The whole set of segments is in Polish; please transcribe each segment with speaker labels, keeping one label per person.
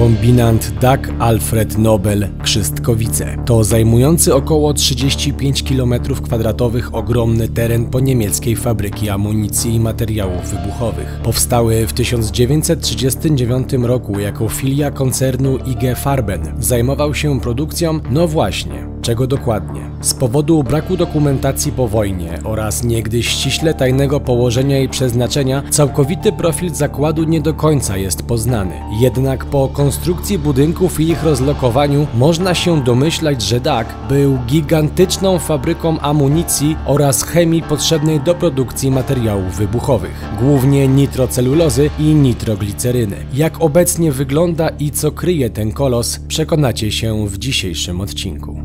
Speaker 1: Kombinat DAG Alfred Nobel Krzystkowice to zajmujący około 35 km² ogromny teren po niemieckiej fabryki amunicji i materiałów wybuchowych. Powstały w 1939 roku jako filia koncernu IG Farben. Zajmował się produkcją, no właśnie, czego dokładnie? Z powodu braku dokumentacji po wojnie oraz niegdyś ściśle tajnego położenia i przeznaczenia, całkowity profil zakładu nie do końca jest poznany. Jednak po konstrukcji budynków i ich rozlokowaniu można się domyślać, że DAG był gigantyczną fabryką amunicji oraz chemii potrzebnej do produkcji materiałów wybuchowych, głównie nitrocelulozy i nitrogliceryny. Jak obecnie wygląda i co kryje ten kolos, przekonacie się w dzisiejszym odcinku.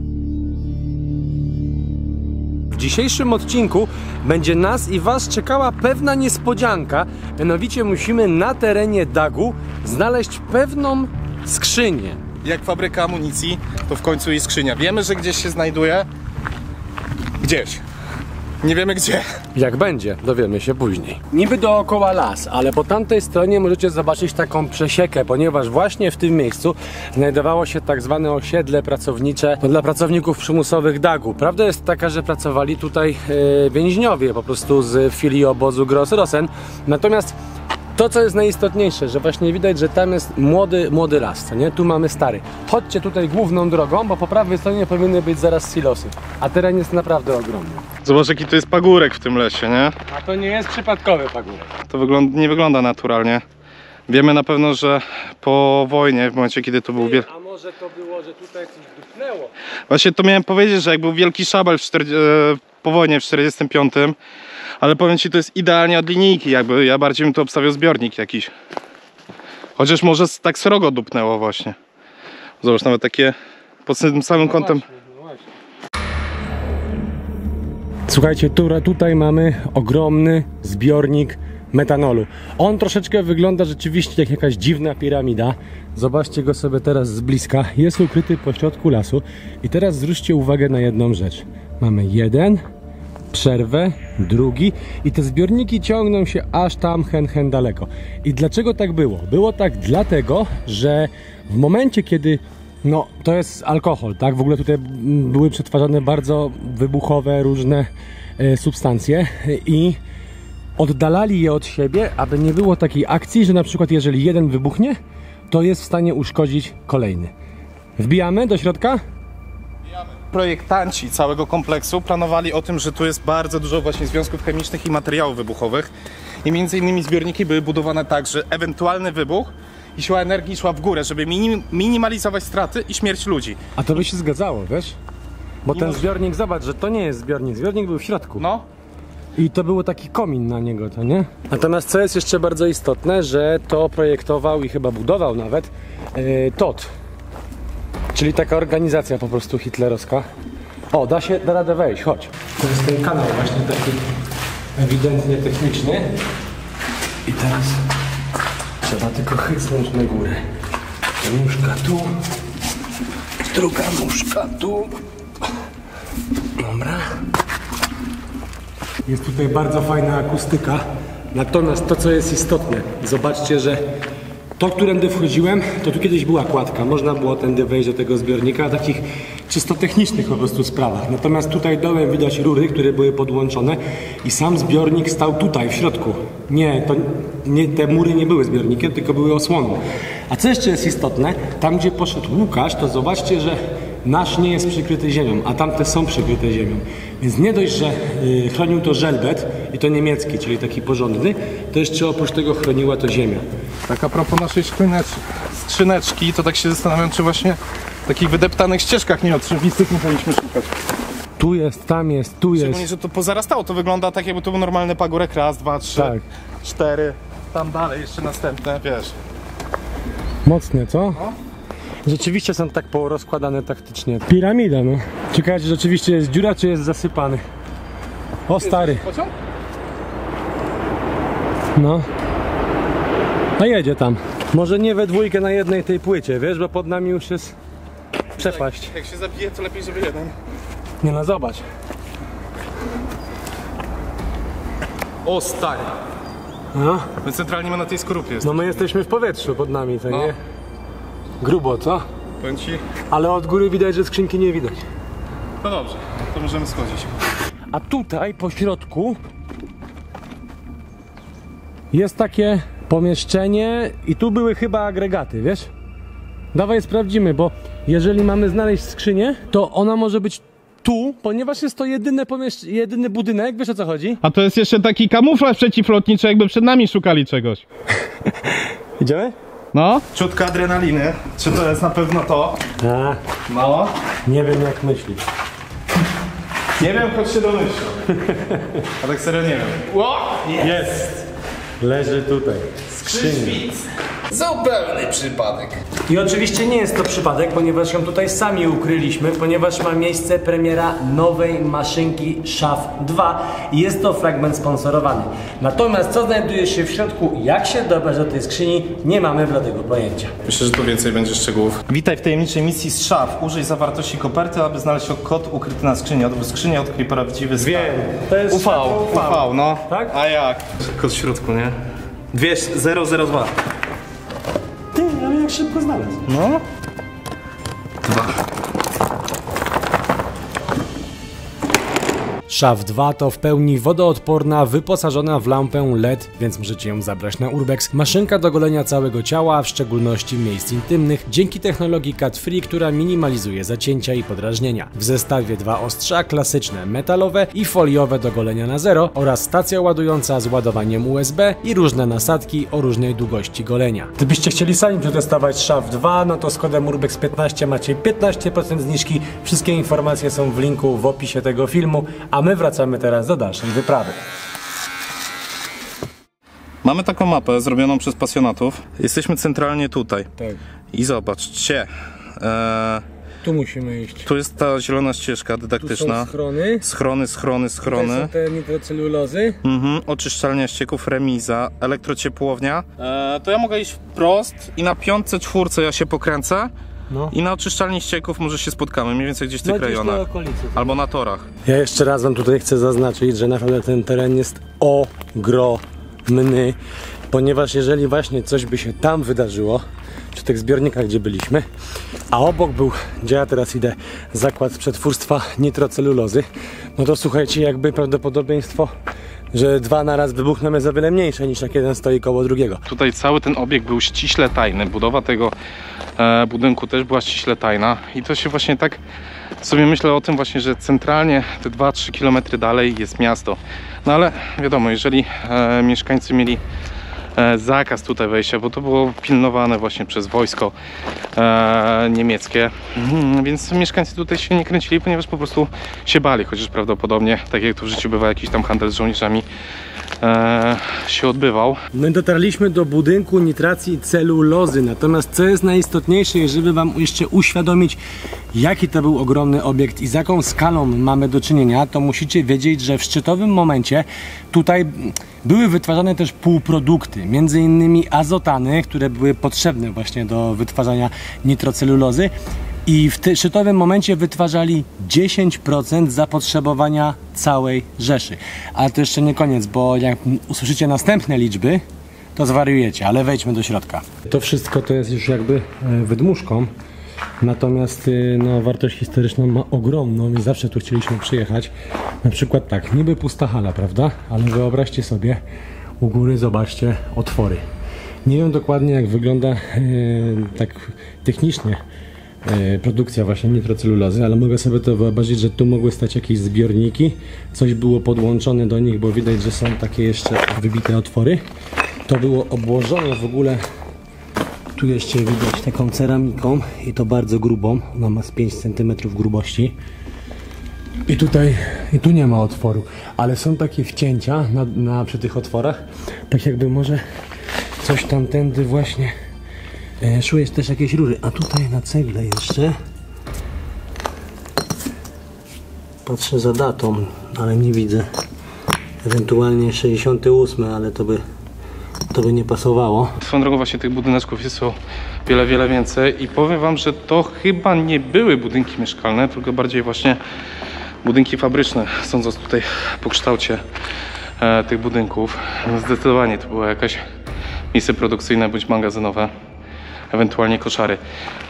Speaker 1: W dzisiejszym odcinku będzie nas i was czekała pewna niespodzianka, mianowicie musimy na terenie DAG-u znaleźć pewną skrzynię.
Speaker 2: Jak fabryka amunicji, to w końcu jej skrzynia. Wiemy, że gdzieś się znajduje. Gdzieś. Nie wiemy gdzie.
Speaker 1: Jak będzie, dowiemy się później. Niby dookoła las, ale po tamtej stronie możecie zobaczyć taką przesiekę, ponieważ właśnie w tym miejscu znajdowało się tak zwane osiedle pracownicze dla pracowników przymusowych DAG-u. Prawda jest taka, że pracowali tutaj więźniowie po prostu z filii obozu Gross-Rosen. Natomiast to, co jest najistotniejsze, że właśnie widać, że tam jest młody las, co nie? Tu mamy stary. Chodźcie tutaj główną drogą, bo po prawej stronie powinny być zaraz silosy. A teren jest naprawdę ogromny.
Speaker 2: Zobacz, jaki to jest pagórek w tym lesie, nie?
Speaker 1: A to nie jest przypadkowy pagórek.
Speaker 2: To nie wygląda naturalnie. Wiemy na pewno, że po wojnie, w momencie kiedy to był wielki...
Speaker 1: A może to było, że tutaj coś dupnęło?
Speaker 2: Właśnie to miałem powiedzieć, że jak był wielki szabel po wojnie w 45, ale powiem ci, to jest idealnie od linijki, jakby ja bardziej bym tu obstawiał zbiornik jakiś. Chociaż może tak srogo dupnęło właśnie. Zobacz, nawet takie pod tym samym kątem.
Speaker 1: Właśnie. Słuchajcie, tutaj mamy ogromny zbiornik metanolu. On troszeczkę wygląda rzeczywiście jak jakaś dziwna piramida. Zobaczcie go sobie teraz z bliska. Jest ukryty pośrodku lasu. I teraz zwróćcie uwagę na jedną rzecz. Mamy jeden, przerwę, drugi i te zbiorniki ciągną się aż tam hen daleko. I dlaczego tak było? Było tak dlatego, że w momencie, kiedy to jest alkohol, tak? W ogóle tutaj były przetwarzane bardzo wybuchowe różne substancje i oddalali je od siebie, aby nie było takiej akcji, że na przykład jeżeli jeden wybuchnie, to jest w stanie uszkodzić kolejny. Wbijamy do środka?
Speaker 2: Projektanci całego kompleksu planowali o tym, że tu jest bardzo dużo właśnie związków chemicznych i materiałów wybuchowych i między innymi zbiorniki były budowane tak, że ewentualny wybuch i siła energii szła w górę, żeby minimalizować straty i śmierć ludzi.
Speaker 1: A to by się zgadzało, wiesz? Bo ten zbiornik, zobacz, że to nie jest zbiornik, zbiornik był w środku.
Speaker 2: No.
Speaker 1: I to był taki komin na niego, to nie? Natomiast co jest jeszcze bardzo istotne, że to projektował i chyba budował nawet Todt. Czyli taka organizacja po prostu hitlerowska. O, da radę wejść, chodź. To jest ten kanał właśnie taki ewidentnie techniczny. I teraz trzeba tylko chycnąć na górę. Nóżka tu, druga nóżka tu. Dobra. Jest tutaj bardzo fajna akustyka. Natomiast to, co jest istotne, zobaczcie, że to, którędy wchodziłem, to tu kiedyś była kładka. Można było tędy wejść do tego zbiornika, takich czysto technicznych po prostu sprawach. Natomiast tutaj dołem widać rury, które były podłączone i sam zbiornik stał tutaj, w środku. Te mury nie były zbiornikiem, tylko były osłoną. A co jeszcze jest istotne, tam gdzie poszedł Łukasz, to zobaczcie, że nasz nie jest przykryty ziemią, a tamte są przykryte ziemią. Więc nie dość, że chronił to żelbet i to niemiecki, czyli taki porządny, to jeszcze oprócz tego chroniła to ziemia.
Speaker 2: Tak a propos naszej skrzyneczki, to tak się zastanawiam, czy właśnie w takich wydeptanych ścieżkach nieoczywistych nie powinniśmy szukać.
Speaker 1: Tu jest, tam jest, tu jest.
Speaker 2: Szczególnie, że to pozarastało, to wygląda tak, jakby to był normalny pagórek. Raz, dwa, trzy,
Speaker 1: tak.
Speaker 2: 4, tam dalej jeszcze następne, wiesz.
Speaker 1: Mocne, co?
Speaker 2: No.
Speaker 1: Rzeczywiście są tak porozkładane taktycznie. Piramida, no. Czekajcie, czy rzeczywiście jest dziura, czy jest zasypany. O, stary.
Speaker 2: Pociąg?
Speaker 1: No. A jedzie tam. Może nie we dwójkę na jednej tej płycie, wiesz, bo pod nami już jest przepaść.
Speaker 2: Jak się zabije, to lepiej, żeby jeden.
Speaker 1: Nie no, zobacz.
Speaker 2: O, stary.
Speaker 1: No.
Speaker 2: My centralnie na tej skorupie jest.
Speaker 1: No my jesteśmy w powietrzu pod nami, to
Speaker 2: no.
Speaker 1: nie? Grubo, co?
Speaker 2: Powiem ci.
Speaker 1: Ale od góry widać, że skrzynki nie widać.
Speaker 2: No dobrze, to możemy schodzić.
Speaker 1: A tutaj po środku jest takie pomieszczenie i tu były chyba agregaty, wiesz? Dawaj sprawdzimy, bo jeżeli mamy znaleźć skrzynię, to ona może być tu, ponieważ jest to jedyny budynek, wiesz o co chodzi?
Speaker 2: A to jest jeszcze taki kamuflaż przeciwlotniczy, jakby przed nami szukali czegoś.
Speaker 1: Idziemy?
Speaker 2: No. Czutka adrenaliny. Czy to jest na pewno to?
Speaker 1: A,
Speaker 2: No.
Speaker 1: nie wiem jak myślisz.
Speaker 2: Nie wiem, choć się domyślam. A tak serio nie wiem. Ło! Jest!
Speaker 1: Leży tutaj. Skrzynia.
Speaker 3: Zupełny przypadek.
Speaker 1: I oczywiście nie jest to przypadek, ponieważ ją tutaj sami ukryliśmy, ponieważ ma miejsce premiera nowej maszynki SHAF 2 i jest to fragment sponsorowany. Natomiast co znajduje się w środku i jak się dobrać do tej skrzyni, nie mamy bladego pojęcia.
Speaker 2: Myślę, że tu więcej będzie szczegółów. Witaj w tajemniczej misji z SHAF. Użyj zawartości koperty, aby znaleźć kod ukryty na skrzyni. Odwróć skrzynię, odkryj prawdziwy stan.
Speaker 1: Wiem, to jest
Speaker 2: UV, no.
Speaker 1: Tak?
Speaker 2: A jak? Kod w środku, nie? 002.
Speaker 1: Ty, ale jak szybko znalazł.
Speaker 2: No. 2.
Speaker 1: SHAF 2 to w pełni wodoodporna, wyposażona w lampę LED, więc możecie ją zabrać na urbex. Maszynka do golenia całego ciała, a w szczególności miejsc intymnych, dzięki technologii cut-free, która minimalizuje zacięcia i podrażnienia. W zestawie 2 ostrza, klasyczne metalowe i foliowe do golenia na zero oraz stacja ładująca z ładowaniem USB i różne nasadki o różnej długości golenia. Gdybyście chcieli sami przetestować SHAF 2, no to z kodem urbex15 macie 15% zniżki. Wszystkie informacje są w linku w opisie tego filmu, a my wracamy teraz do dalszej wyprawy.
Speaker 2: Mamy taką mapę zrobioną przez pasjonatów. Jesteśmy centralnie tutaj.
Speaker 1: Tak.
Speaker 2: I zobaczcie.
Speaker 1: Tu musimy iść.
Speaker 2: Tu jest ta zielona ścieżka dydaktyczna.
Speaker 1: Tu są schrony.
Speaker 2: Schrony.
Speaker 1: Tutaj są te nitrocelulozy.
Speaker 2: Oczyszczalnia ścieków, remiza, elektrociepłownia. To ja mogę iść wprost i na 5-4 ja się pokręcę.
Speaker 1: No.
Speaker 2: I na oczyszczalni ścieków może się spotkamy, mniej więcej gdzieś w tych rejonach. Albo na torach.
Speaker 1: Ja jeszcze raz wam tutaj chcę zaznaczyć, że naprawdę ten teren jest ogromny, ponieważ jeżeli właśnie coś by się tam wydarzyło, przy tych zbiornikach, gdzie byliśmy, a obok był, gdzie ja teraz idę, zakład przetwórstwa nitrocelulozy, no to słuchajcie, jakby prawdopodobieństwo, że 2 naraz wybuchną jest o wiele mniejsze niż jak jeden stoi koło drugiego.
Speaker 2: Tutaj cały ten obiekt był ściśle tajny. Budowa tego budynku też była ściśle tajna. I to się właśnie tak sobie myślę o tym właśnie, że centralnie te 2-3 km dalej jest miasto. No ale wiadomo, jeżeli mieszkańcy mieli zakaz tutaj wejścia, bo to było pilnowane właśnie przez wojsko niemieckie, więc mieszkańcy tutaj się nie kręcili, ponieważ po prostu się bali, chociaż prawdopodobnie, tak jak to w życiu bywa, jakiś tam handel z żołnierzami się odbywał.
Speaker 1: My dotarliśmy do budynku nitracji celulozy, natomiast co jest najistotniejsze, żeby wam jeszcze uświadomić, jaki to był ogromny obiekt i z jaką skalą mamy do czynienia, to musicie wiedzieć, że w szczytowym momencie tutaj były wytwarzane też półprodukty, między innymi azotany, które były potrzebne właśnie do wytwarzania nitrocelulozy. I w tym szczytowym momencie wytwarzali 10% zapotrzebowania całej Rzeszy. Ale to jeszcze nie koniec, bo jak usłyszycie następne liczby, to zwariujecie, ale wejdźmy do środka. To wszystko to jest już jakby wydmuszką, natomiast no, wartość historyczną ma ogromną i zawsze tu chcieliśmy przyjechać. Na przykład tak, niby pusta hala, prawda? Ale wyobraźcie sobie, u góry zobaczcie otwory. Nie wiem dokładnie jak wygląda tak technicznie produkcja właśnie nitrocelulozy, ale mogę sobie to wyobrazić, że tu mogły stać jakieś zbiorniki, coś było podłączone do nich, bo widać, że są takie jeszcze wybite otwory. To było obłożone w ogóle, tu jeszcze widać taką ceramiką i to bardzo grubą, ona ma z 5 cm grubości. I tutaj, i tu nie ma otworu, ale są takie wcięcia przy tych otworach, tak jakby może coś tamtędy właśnie szły też jakieś rury, a tutaj na cegle jeszcze patrzę za datą, ale nie widzę, ewentualnie 68, ale to by nie pasowało.
Speaker 2: Swoją drogą właśnie tych budyneczków jest o wiele więcej i powiem wam, że to chyba nie były budynki mieszkalne, tylko bardziej właśnie budynki fabryczne, sądząc tutaj po kształcie tych budynków. Zdecydowanie to było jakieś miejsce produkcyjne bądź magazynowe. ewentualnie koszary.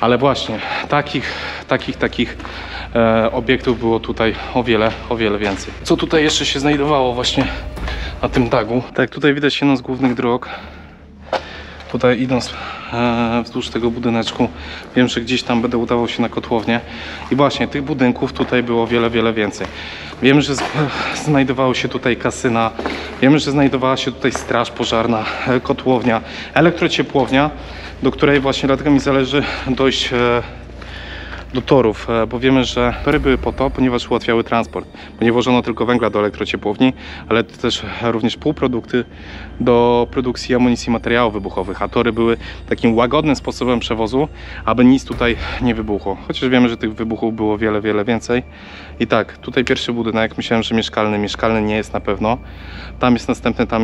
Speaker 2: Ale właśnie takich obiektów było tutaj o wiele więcej. Co tutaj jeszcze się znajdowało właśnie na tym tagu? Tak, tutaj widać jedną z głównych dróg. Tutaj idąc wzdłuż tego budyneczku, wiem, że gdzieś tam będę udawał się na kotłownię i właśnie tych budynków tutaj było wiele więcej. Wiem, że znajdowało się tutaj kasyna, wiemy, że znajdowała się tutaj straż pożarna, kotłownia, elektrociepłownia, do której właśnie dlatego mi zależy dojść do torów, bo wiemy, że tory były po to, ponieważ ułatwiały transport, bo nie włożono tylko węgla do elektrociepłowni, ale też również półprodukty do produkcji amunicji i materiałów wybuchowych, a tory były takim łagodnym sposobem przewozu, aby nic tutaj nie wybuchło, chociaż wiemy, że tych wybuchów było wiele więcej. I tak, tutaj pierwszy budynek, myślałem, że mieszkalny nie jest na pewno, tam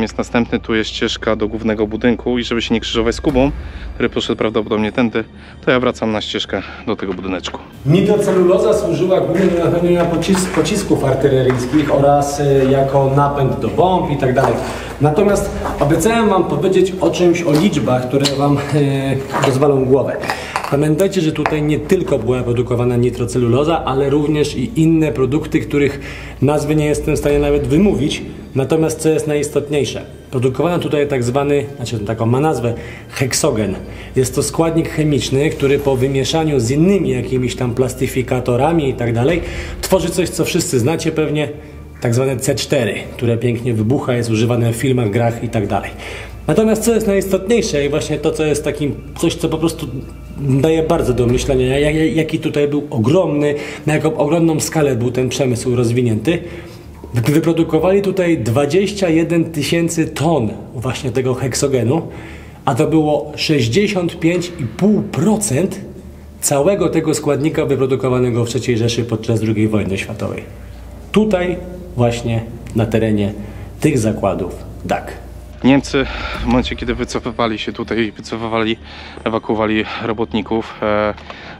Speaker 2: jest następny, tu jest ścieżka do głównego budynku i żeby się nie krzyżować z Kubą, który poszedł prawdopodobnie tędy, to ja wracam na ścieżkę do tego budyneczku.
Speaker 1: Nitroceluloza służyła głównie do napełnienia pocisków artyleryjskich oraz jako napęd do bomb i tak dalej. Natomiast obiecałem Wam powiedzieć o czymś, o liczbach, które Wam rozwalą głowę. Pamiętajcie, że tutaj nie tylko była produkowana nitroceluloza, ale również i inne produkty, których nazwy nie jestem w stanie nawet wymówić. Natomiast co jest najistotniejsze, produkowano tutaj tak zwany, taką ma nazwę, heksogen. Jest to składnik chemiczny, który po wymieszaniu z innymi jakimiś tam plastyfikatorami i tak dalej tworzy coś, co wszyscy znacie pewnie, tak zwane C4, które pięknie wybucha, jest używane w filmach, grach i tak dalej. Natomiast co jest najistotniejsze i właśnie to, co jest takim coś, co po prostu daje bardzo do myślenia, jaki tutaj był ogromny, na jaką ogromną skalę był ten przemysł rozwinięty. Wyprodukowali tutaj 21 000 ton właśnie tego heksogenu, a to było 65,5% całego tego składnika wyprodukowanego w III Rzeszy podczas II wojny światowej. Tutaj właśnie na terenie tych zakładów DAK.
Speaker 2: Niemcy w momencie, kiedy wycofywali się tutaj, ewakuowali robotników,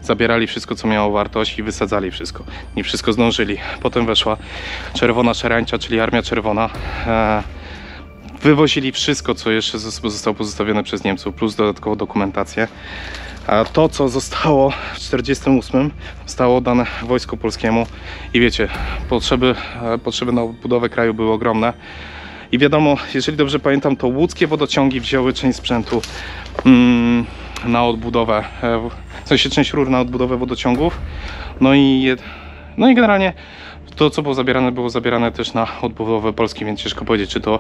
Speaker 2: zabierali wszystko, co miało wartość i wysadzali wszystko. Nie wszystko zdążyli. Potem weszła Czerwona Szarańcza, czyli Armia Czerwona. Wywozili wszystko, co jeszcze zostało pozostawione przez Niemców, plus dodatkową dokumentację. A to, co zostało w 1948, zostało oddane Wojsku Polskiemu i wiecie, potrzeby na odbudowę kraju były ogromne. I wiadomo, jeżeli dobrze pamiętam, to łódzkie wodociągi wzięły część sprzętu na odbudowę, w sensie część rur na odbudowę wodociągów. No i generalnie to, co było zabierane też na odbudowę Polski, więc ciężko powiedzieć, czy to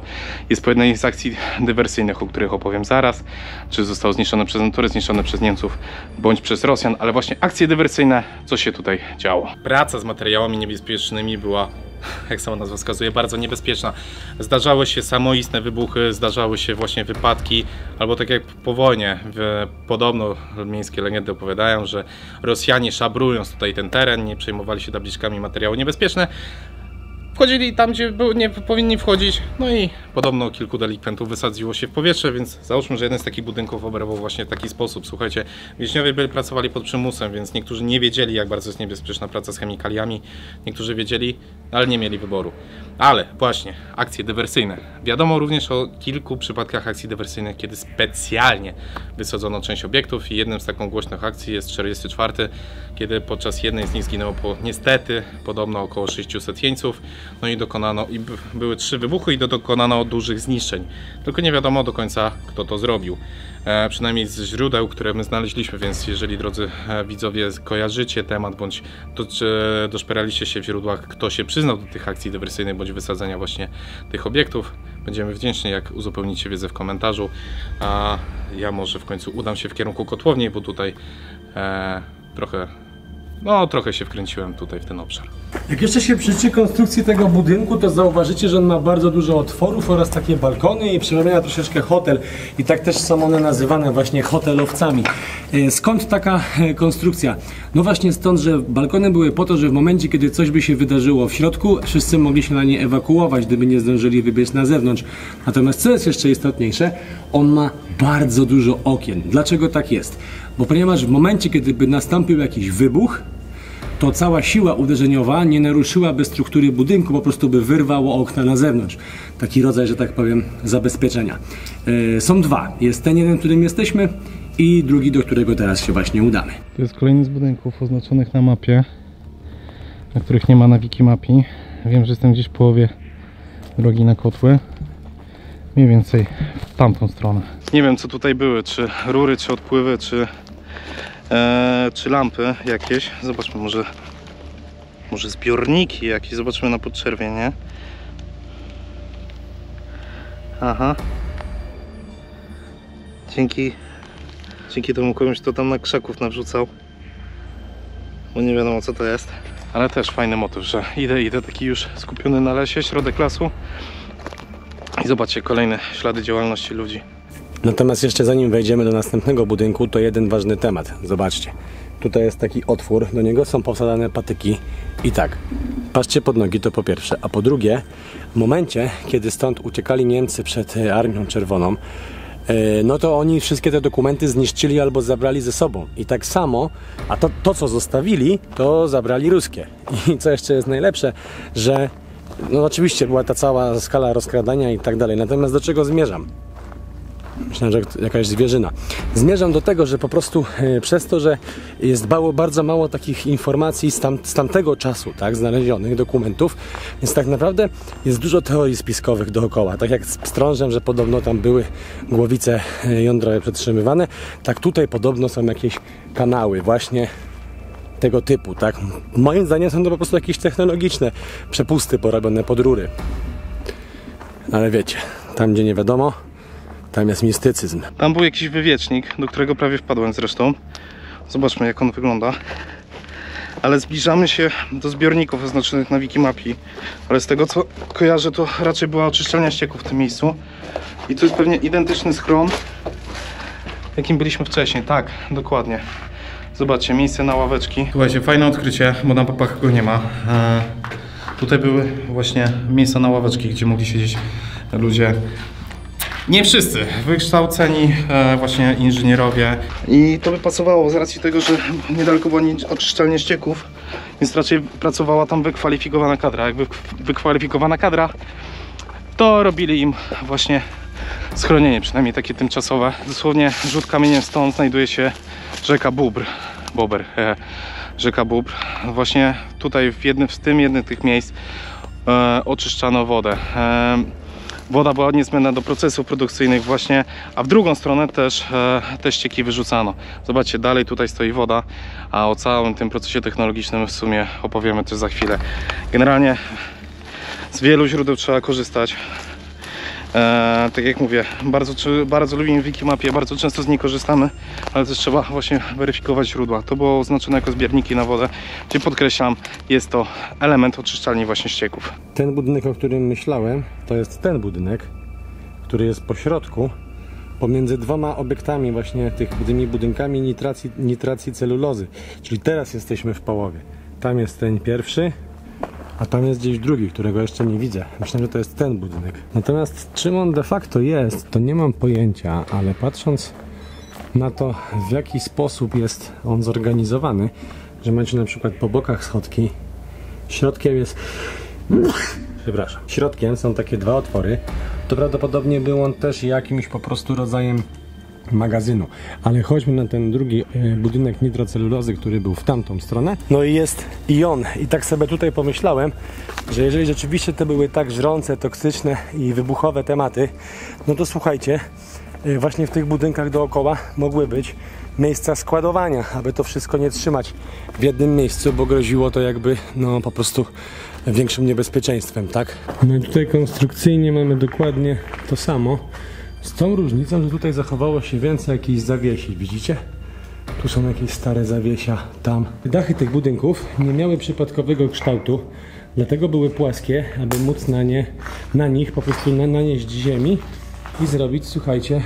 Speaker 2: jest po jednej z akcji dywersyjnych, o których opowiem zaraz, czy zostało zniszczone przez natury, zniszczone przez Niemców, bądź przez Rosjan, ale właśnie akcje dywersyjne, co się tutaj działo. Praca z materiałami niebezpiecznymi była, jak sama nazwa wskazuje, bardzo niebezpieczna. Zdarzały się samoistne wybuchy, zdarzały się właśnie wypadki, albo tak jak po wojnie, podobno miejskie legendy opowiadają, że Rosjanie, szabrując tutaj ten teren, nie przejmowali się tabliczkami materiały niebezpieczne, wchodzili tam, gdzie nie powinni wchodzić, no i podobno kilku delikwentów wysadziło się w powietrze, więc załóżmy, że jeden z takich budynków obrabował właśnie w taki sposób. Słuchajcie, więźniowie pracowali pod przymusem, więc niektórzy nie wiedzieli, jak bardzo jest niebezpieczna praca z chemikaliami, niektórzy wiedzieli, ale nie mieli wyboru. Ale właśnie, akcje dywersyjne. Wiadomo również o kilku przypadkach akcji dywersyjnych, kiedy specjalnie wysadzono część obiektów i jednym z taką głośnych akcji jest 1944, kiedy podczas jednej z nich zginęło niestety podobno około 600 jeńców, no i były 3 wybuchy i dokonano dużych zniszczeń. Tylko nie wiadomo do końca, kto to zrobił. Przynajmniej z źródeł, które my znaleźliśmy, więc jeżeli, drodzy widzowie, kojarzycie temat, bądź doszperaliście się w źródłach, kto się przyznał do tych akcji dywersyjnych, bądź wysadzenia właśnie tych obiektów, będziemy wdzięczni, jak uzupełnicie wiedzę w komentarzu, a ja może w końcu udam się w kierunku kotłowni, bo tutaj trochę się wkręciłem tutaj w ten obszar.
Speaker 1: Jak jeszcze się przyjrzy konstrukcji tego budynku, to zauważycie, że on ma bardzo dużo otworów oraz takie balkony i przypomina troszeczkę hotel. I tak też są one nazywane właśnie hotelowcami. Skąd taka konstrukcja? No właśnie stąd, że balkony były po to, że w momencie, kiedy coś by się wydarzyło w środku, wszyscy mogli się na nie ewakuować, gdyby nie zdążyli wybiec na zewnątrz. Natomiast co jest jeszcze istotniejsze, on ma bardzo dużo okien. Dlaczego tak jest? Bo ponieważ w momencie, kiedy by nastąpił jakiś wybuch, to cała siła uderzeniowa nie naruszyłaby struktury budynku, po prostu by wyrwało okna na zewnątrz. Taki rodzaj, że tak powiem, zabezpieczenia. Są dwa. Jest ten jeden, w którym jesteśmy i drugi, do którego teraz się właśnie udamy.
Speaker 2: To jest kolejny z budynków oznaczonych na mapie, na których nie ma na Wikimapie. Wiem, że jestem gdzieś w połowie drogi na Kotły. Mniej więcej w tamtą stronę. Nie wiem, co tutaj były, czy rury, czy odpływy, czy lampy jakieś. Zobaczmy, może zbiorniki jakieś. Zobaczmy na podczerwień, Aha. Dzięki temu komuś to tam na krzaków nawrzucał. Bo nie wiadomo, co to jest. Ale też fajny motyw, że idę taki już skupiony na lesie, środek lasu. I zobaczcie, kolejne ślady działalności ludzi.
Speaker 1: Natomiast jeszcze zanim wejdziemy do następnego budynku, to jeden ważny temat. Zobaczcie, tutaj jest taki otwór, do niego są powsadzane patyki. I tak, patrzcie pod nogi, to po pierwsze. A po drugie, w momencie, kiedy stąd uciekali Niemcy przed Armią Czerwoną, no to oni wszystkie te dokumenty zniszczyli albo zabrali ze sobą. I tak samo, a to co zostawili, to zabrali ruskie. I co jeszcze jest najlepsze, że no oczywiście była ta cała skala rozkradania i tak dalej. Natomiast do czego zmierzam? Myślałem, że jakaś zwierzyna. Zmierzam do tego, że po prostu przez to, że jest bardzo mało takich informacji z tamtego czasu, tak, znalezionych dokumentów, więc tak naprawdę jest dużo teorii spiskowych dookoła. Tak jak z Pstrążem, że podobno tam były głowice jądrowe przetrzymywane, tak tutaj podobno są jakieś kanały właśnie tego typu, tak. Moim zdaniem są to po prostu jakieś technologiczne przepusty porobione pod rury. Ale wiecie, tam gdzie nie wiadomo, tam jest mistycyzm. Tam był jakiś wywiecznik, do którego prawie wpadłem zresztą. Zobaczmy, jak on wygląda. Ale zbliżamy się do zbiorników oznaczonych na Wikimapie. Ale z tego, co kojarzę, to raczej była oczyszczalnia ścieków w tym miejscu. I to jest pewnie identyczny schron, jakim byliśmy wcześniej. Tak, dokładnie. Zobaczcie, miejsce na ławeczki. Słuchajcie, fajne odkrycie, bo na mapach go nie ma. Tutaj były właśnie miejsca na ławeczki, gdzie mogli siedzieć ludzie. Nie wszyscy, wykształceni właśnie inżynierowie. I to by pasowało z racji tego, że niedaleko była oczyszczalnia ścieków, więc raczej pracowała tam wykwalifikowana kadra. Jakby wykwalifikowana kadra, to robili im właśnie schronienie, przynajmniej takie tymczasowe. Dosłownie rzut kamieniem stąd znajduje się rzeka rzeka Bóbr. Właśnie tutaj w jednym tych miejsc oczyszczano wodę. Woda była niezbędna do procesów produkcyjnych właśnie, a w drugą stronę też te ścieki wyrzucano. Zobaczcie, dalej tutaj stoi woda, a o całym tym procesie technologicznym w sumie opowiemy też za chwilę. Generalnie z wielu źródeł trzeba korzystać. Tak jak mówię, bardzo lubimy Wikimapie, bardzo często z niej korzystamy, ale też trzeba właśnie weryfikować źródła. To było oznaczone jako zbiorniki na wodę, gdzie podkreślam, jest to element oczyszczalni właśnie ścieków. Ten budynek, o którym myślałem, to jest ten budynek, który jest po środku, pomiędzy dwoma obiektami właśnie tymi budynkami nitracji celulozy. Czyli teraz jesteśmy w połowie. Tam jest ten pierwszy, a tam jest gdzieś drugi, którego jeszcze nie widzę. Myślę, że to jest ten budynek. Natomiast czym on de facto jest, to nie mam pojęcia, ale patrząc na to, w jaki sposób jest on zorganizowany, że macie na przykład po bokach schodki, środkiem jest... Przepraszam. Środkiem są takie dwa otwory, to prawdopodobnie był on też jakimś po prostu rodzajem magazynu. Ale chodźmy na ten drugi budynek nitrocelulozy, który był w tamtą stronę. No i jest i on. I tak sobie tutaj pomyślałem, że jeżeli rzeczywiście to były tak żrące, toksyczne i wybuchowe tematy, no to słuchajcie, właśnie w tych budynkach dookoła mogły być miejsca składowania, aby to wszystko nie trzymać w jednym miejscu, bo groziło to jakby no po prostu większym niebezpieczeństwem, tak? No i tutaj konstrukcyjnie mamy dokładnie to samo. Z tą różnicą, że tutaj zachowało się więcej jakichś zawiesi, widzicie? Tu są jakieś stare zawiesia, tam. Dachy tych budynków nie miały przypadkowego kształtu, dlatego były płaskie, aby móc na nich po prostu nanieść ziemi i zrobić, słuchajcie,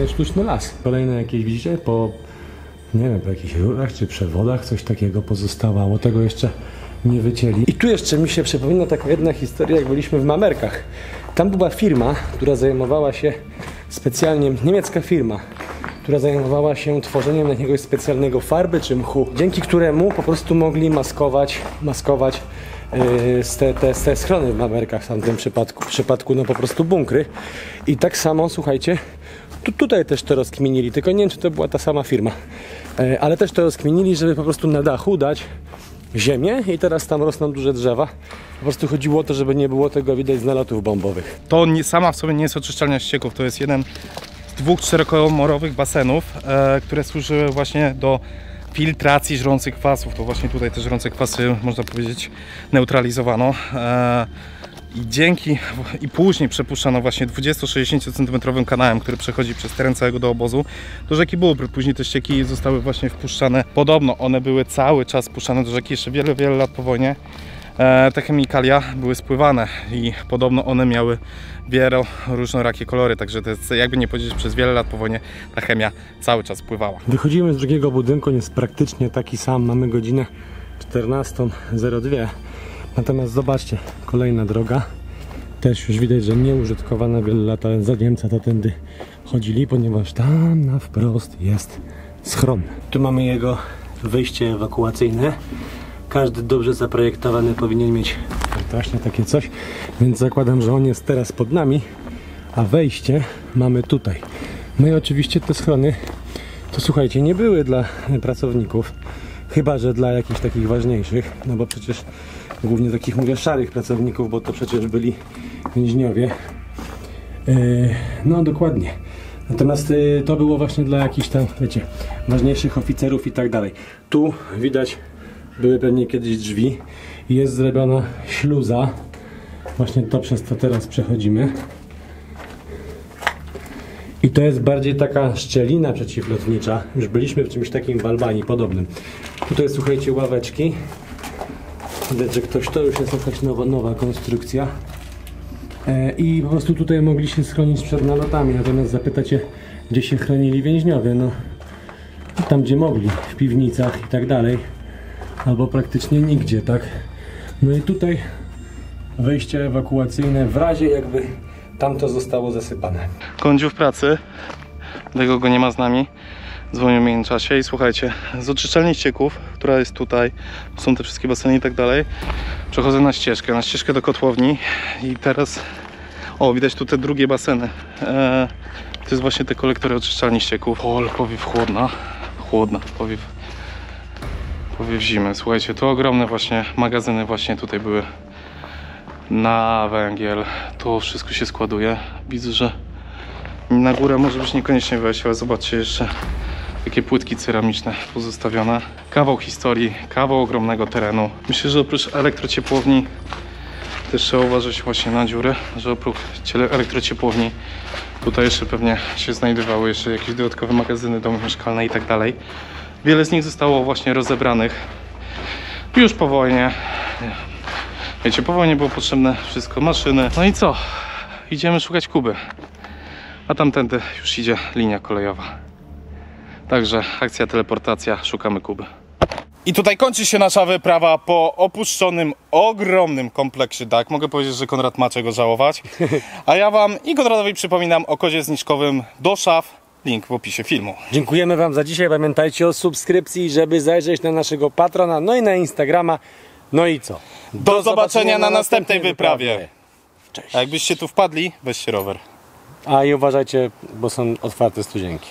Speaker 1: sztuczny las. Kolejne jakieś, widzicie, nie wiem, po jakichś rurach czy przewodach coś takiego pozostawało, tego jeszcze nie wycięli. I tu jeszcze mi się przypomina taka jedna historia, jak byliśmy w Mamerkach. Tam była firma, która zajmowała się specjalnie, niemiecka firma, która zajmowała się tworzeniem jakiegoś specjalnego farby czy mchu, dzięki któremu po prostu mogli maskować te schrony w Mamerkach w tamtym przypadku no po prostu bunkry. I tak samo, słuchajcie, Tutaj też to rozkminili, tylko nie wiem, czy to była ta sama firma. Ale też to rozkminili, żeby po prostu na dachu dać ziemię i teraz tam rosną duże drzewa. Po prostu chodziło o to, żeby nie było tego widać z nalotów bombowych.
Speaker 2: To sama w sobie nie jest oczyszczalnia ścieków, to jest jeden z 2 czterokomorowych basenów, które służyły właśnie do filtracji żrących kwasów. To właśnie tutaj te żrące kwasy, można powiedzieć, neutralizowano. I później przepuszczano właśnie 20-60 cm kanałem, który przechodzi przez teren całego do obozu do rzeki Bóbr. Później te ścieki zostały właśnie wpuszczane. Podobno one były cały czas wpuszczane do rzeki jeszcze wiele, wiele lat po wojnie. Te chemikalia były spływane i podobno one miały różnorakie kolory, także to jest, jakby nie powiedzieć, przez wiele lat po wojnie ta chemia cały czas pływała.
Speaker 1: Wychodzimy z drugiego budynku, on jest praktycznie taki sam, mamy godzinę 14:02. Natomiast zobaczcie, kolejna droga, też już widać, że nieużytkowana wiele lat, ale za Niemca to tędy chodzili, ponieważ tam na wprost jest schron. Tu mamy jego wyjście ewakuacyjne. Każdy dobrze zaprojektowany powinien mieć właśnie takie coś, więc zakładam, że on jest teraz pod nami, a wejście mamy tutaj. No i oczywiście te schrony, to słuchajcie, nie były dla pracowników, chyba że dla jakichś takich ważniejszych, no bo przecież głównie takich, mówię, szarych pracowników, bo to przecież byli więźniowie. No dokładnie. Natomiast to było właśnie dla jakichś tam, wiecie, ważniejszych oficerów i tak dalej. Tu widać, były pewnie kiedyś drzwi i jest zrobiona śluza. Właśnie to, przez to teraz przechodzimy. I to jest bardziej taka szczelina przeciwlotnicza. Już byliśmy w czymś takim w Albanii podobnym. Tutaj, słuchajcie, ławeczki. Widać, że to już jest jakaś nowa konstrukcja. I po prostu tutaj mogli się schronić przed nalotami. Natomiast zapytacie, gdzie się chronili więźniowie. No, tam gdzie mogli, w piwnicach i tak dalej. Albo praktycznie nigdzie, tak? No i tutaj wejście ewakuacyjne w razie jakby tamto zostało zasypane.
Speaker 2: Kądziu w pracy, tego go nie ma z nami, dzwonił w międzyczasie i słuchajcie, z oczyszczalni ścieków, która jest tutaj, są te wszystkie baseny i tak dalej, przechodzę na ścieżkę do kotłowni i teraz, o, widać tu te drugie baseny. To jest właśnie te kolektory oczyszczalni ścieków. O, powiew chłodna, powiew zimy. Słuchajcie, to ogromne właśnie magazyny właśnie tutaj były na węgiel. To wszystko się składuje. Widzę, że na górę może być niekoniecznie wejść, ale zobaczcie jeszcze takie płytki ceramiczne pozostawione. Kawał historii, kawał ogromnego terenu. Myślę, że oprócz elektrociepłowni też trzeba uważać właśnie na dziury, że oprócz elektrociepłowni tutaj jeszcze pewnie się znajdowały jeszcze jakieś dodatkowe magazyny, domy mieszkalne i tak dalej. Wiele z nich zostało właśnie rozebranych już po wojnie. Wiecie, po wojnie było potrzebne wszystko, maszyny. No i co? Idziemy szukać Kuby. A tamtędy już idzie linia kolejowa. Także akcja teleportacja, szukamy Kuby. I tutaj kończy się nasza wyprawa po opuszczonym, ogromnym kompleksie DAK. Mogę powiedzieć, że Konrad ma czego żałować. A ja wam i Konradowi przypominam o kodzie zniżkowym do szaf. Link w opisie filmu.
Speaker 1: Dziękujemy wam za dzisiaj. Pamiętajcie o subskrypcji, żeby zajrzeć na naszego patrona, no i na Instagrama. No i co?
Speaker 2: Do zobaczenia na następnej wyprawie.
Speaker 1: Cześć.
Speaker 2: A jakbyście tu wpadli, weźcie rower.
Speaker 1: A i uważajcie, bo są otwarte studzienki.